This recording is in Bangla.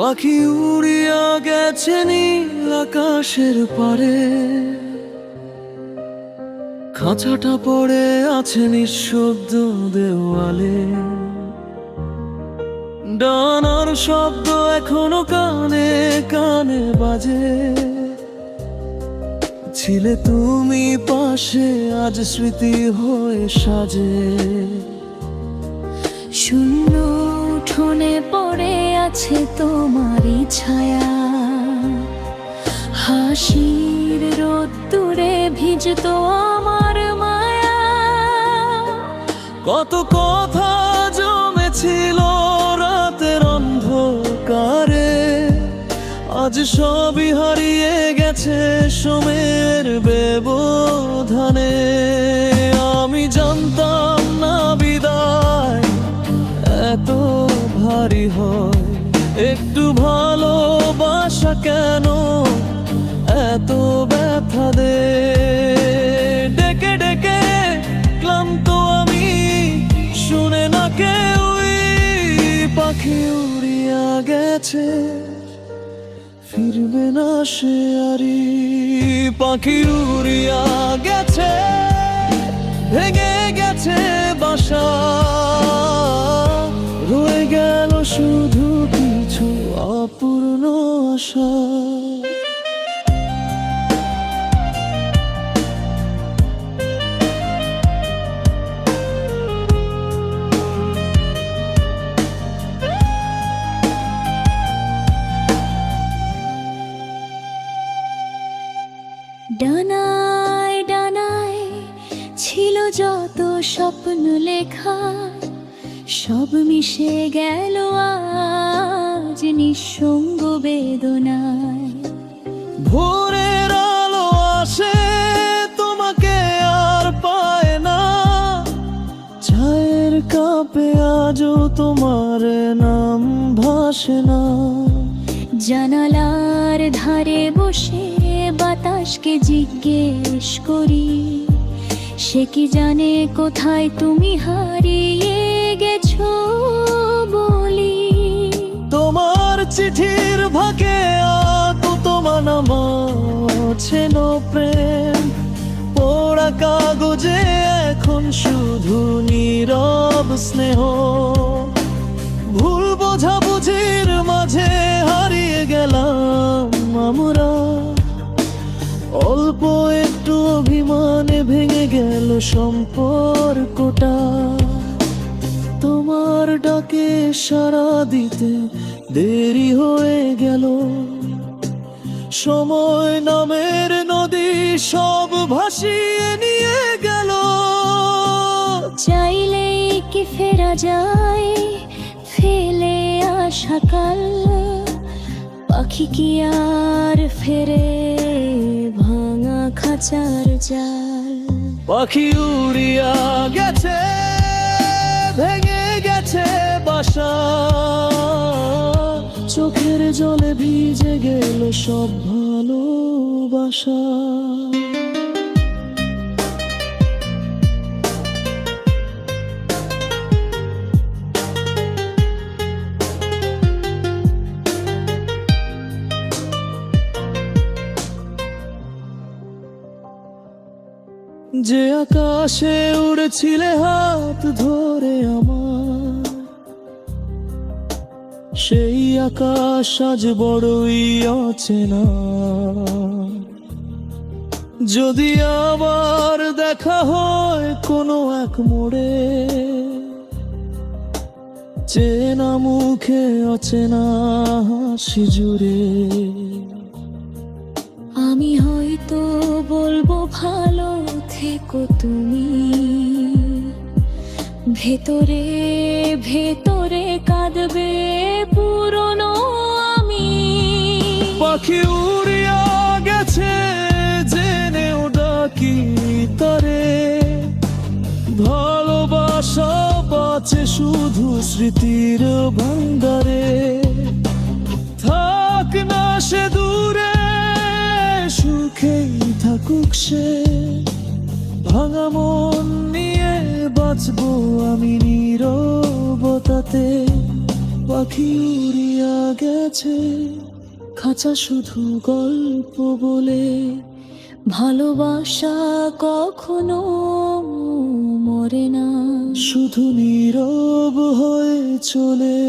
পাখি উড়িয়া গেছে নীল আকাশের পারে, খাঁচাটা পড়ে আছে নিঃশব্দ দেওয়ালে। ডানার শব্দ এখনো কানে কানে বাজে, ছিলে তুমি পাশে আজ স্মৃতি হয়ে সাজে। শূন্য উঠোনে পড়ে আছে তোমারই ছায়া, হাসির রোদ্দুরে ভিজতো আমার মায়া। কত কথা জমেছিল রাতের অন্ধকারে, আজ সবই হারিয়ে গেছে সময়ের ব্যবধানে। আমি জানতাম না বিদায় এত ভারী হয়, একটু ভালোবাসা কেন এত ব্যথা দে। ডেকে ডেকে ক্লান্ত আমি, শুনে না কেউই। পাখি উড়িয়া গেছে, ফিরবে না সে আরি। পাখি উড়িয়া গেছে, ভেঙে গেছে বাসা, রয়ে গেল শুধু কিছু অপূর্ণ আশা। ডানায় ডানায় ছিল যত স্বপ্ন লেখা, সব মিশে গেল আজ নিঃসঙ্গ বেদনায়। ভোরের আলো আসে, তোমাকে আর পায় না, ছায়ের কাপে আজও তোমার নাম ভাসে না। জানালার ধারে বসে বাতাসকে জিজ্ঞেস করি, সে কি জানে কোথায় তুমি হারিয়ে গেছো বলি। তোমার চিঠির ভাগে তোমার নাম ছিল প্রেম, পোড়া কাগজে এখন শুধু নীরব স্নেহ। ভুল বোঝাবুঝির মাঝে হারিয়ে গেলাম আমরা, অল্প একটু অভিমানে ভেঙে গেল সম্পর্কটা। তোমার ডাকে সাড়া দিতে দেরি হয়ে গেল, সময় নামের নদী সব ভাসিয়ে নিয়ে গেল। চাইলেই কি ফেরা যায় ফেলে আসা কাল, পাখি কি আর ফেরে ভাঙা খাঁচার জাল। পাখি উড়িয়া গেছে, ভেঙে গেছে বাসা, চোখের জলে ভিজে গেল সব ভালোবাসা। যে আকাশে উড়েছিলে হাত ধরে আমার, সেই আকাশ আজ বড়ই অচেনা। যদি আবার দেখা হয় কোনো এক মোড়ে, চেনা মুখে অচেনা হাসি জুড়ে, আমি হয়তো বলবো ভালো থেকো তুমি, ভেতরে ভেতরে কাঁদবে পুরনো আমি। পাখি উড়িয়া গেছে, জেনেও ডাকি তারে, ভালোবাসা বাঁচে শুধু স্মৃতির ভান্ডারে। থাক না সে দূরে, সুখেই থাকুক সে, ভাঙা মন নিয়ে বাঁচবো আমি নীরবতাতে। পাখি উড়িয়া গেছে, খাঁচা শুধু গল্প বলে। ভালোবাসা কখনো মরে না, শুধু নীরব হয়ে চলে।